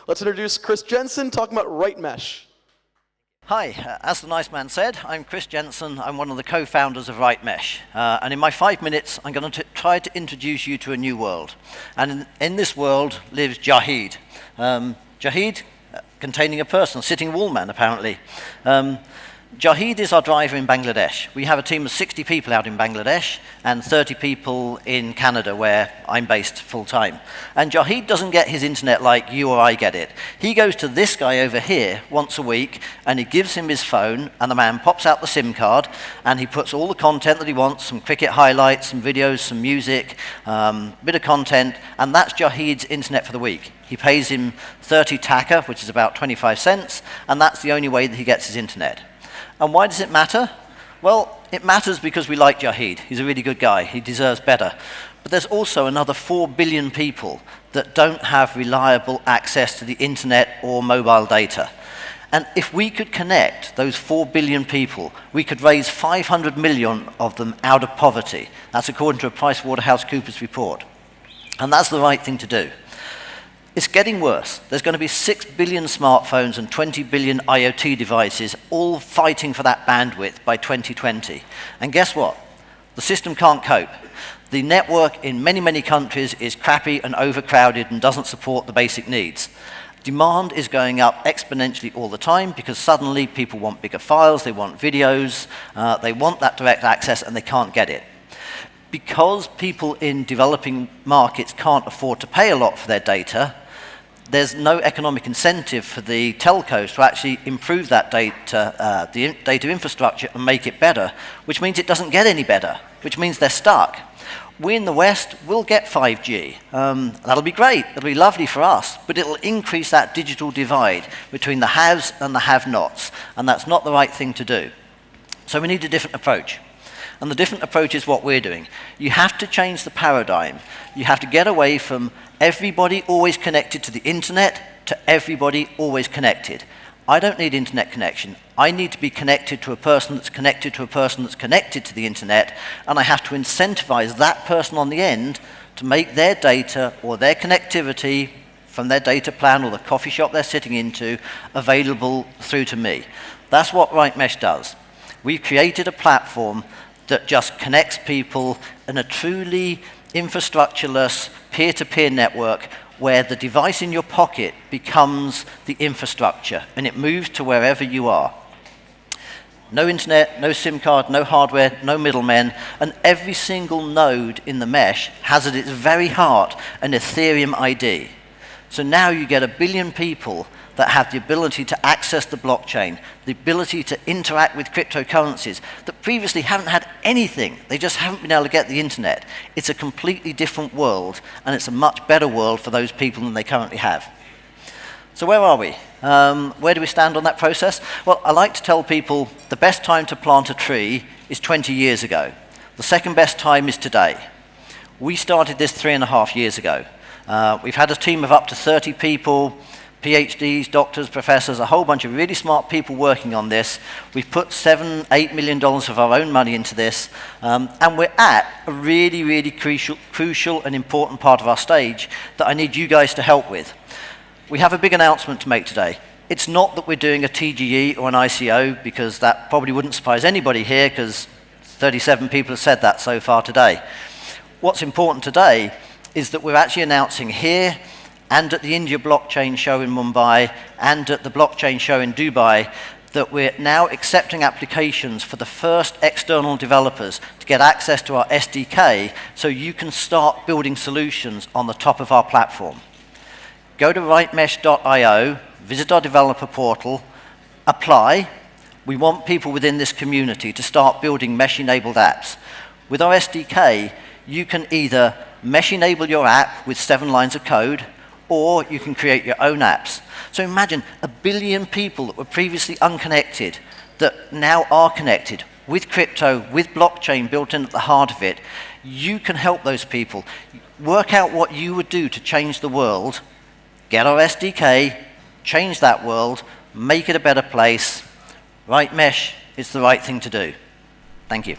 Let's introduce Chris Jensen talking about RightMesh. Hi, as the nice man said, I'm Chris Jensen. I'm one of the co-founders of RightMesh. And in my 5 minutes, I'm going to try to introduce you to a new world. And in this world lives Jahid. Jahid, containing a person, sitting wall man, apparently. Jahid is our driver in Bangladesh. We have a team of 60 people out in Bangladesh and 30 people in Canada, where I'm based full-time. And Jahid doesn't get his internet like you or I get it. He goes to this guy over here once a week, and he gives him his phone, and the man pops out the SIM card, and he puts all the content that he wants, some cricket highlights, some videos, some music, bit of content, and that's Jahid's internet for the week. He pays him 30 taka, which is about 25 cents, and that's the only way that he gets his internet. And why does it matter? Well, it matters because we like Jahid. He's a really good guy. He deserves better. But there's also another 4 billion people that don't have reliable access to the internet or mobile data. And if we could connect those 4 billion people, we could raise 500 million of them out of poverty. That's according to a PricewaterhouseCoopers report. And that's the right thing to do. It's getting worse. There's going to be 6 billion smartphones and 20 billion IoT devices all fighting for that bandwidth by 2020. And guess what? The system can't cope. The network in many, many countries is crappy and overcrowded and doesn't support the basic needs. Demand is going up exponentially all the time because suddenly people want bigger files, they want videos, they want that direct access, and they can't get it. Because people in developing markets can't afford to pay a lot for their data, there's no economic incentive for the telcos to actually improve that data, the data infrastructure, and make it better, which means it doesn't get any better, which means they're stuck. We in the West will get 5G. That'll be great, it'll be lovely for us, but it'll increase that digital divide between the haves and the have-nots, and that's not the right thing to do. So we need a different approach. And the different approach is what we're doing. You have to change the paradigm. You have to get away from everybody always connected to the internet to everybody always connected. I don't need internet connection. I need to be connected to a person that's connected to a person that's connected to the internet, and I have to incentivize that person on the end to make their data or their connectivity from their data plan or the coffee shop they're sitting into available through to me. That's what RightMesh does. We've created a platform that just connects people in a truly infrastructureless peer-to-peer network where the device in your pocket becomes the infrastructure and it moves to wherever you are. No internet, no SIM card, no hardware, no middlemen, and every single node in the mesh has at its very heart an Ethereum ID. So now you get 1 billion people that have the ability to access the blockchain, the ability to interact with cryptocurrencies that previously haven't had anything. They just haven't been able to get the internet. It's a completely different world, and it's a much better world for those people than they currently have. So where are we? Where do we stand on that process? Well, I like to tell people the best time to plant a tree is 20 years ago. The second best time is today. We started this 3.5 years ago. We've had a team of up to 30 people, PhDs, doctors, professors, a whole bunch of really smart people working on this. We've put $7–8 million of our own money into this, and we're at a really, really crucial and important part of our stage that I need you guys to help with. We have a big announcement to make today. It's not that we're doing a TGE or an ICO, because that probably wouldn't surprise anybody here, because 37 people have said that so far today. What's important today is that we're actually announcing here and at the India Blockchain Show in Mumbai, and at the Blockchain Show in Dubai, that we're now accepting applications for the first external developers to get access to our SDK so you can start building solutions on the top of our platform. Go to rightmesh.io, visit our developer portal, apply. We want people within this community to start building mesh-enabled apps. With our SDK, you can either mesh-enable your app with 7 lines of code, or you can create your own apps. So imagine 1 billion people that were previously unconnected that now are connected with crypto, with blockchain built in at the heart of it. You can help those people. Work out what you would do to change the world, get our SDK, change that world, make it a better place. RightMesh is the right thing to do. Thank you.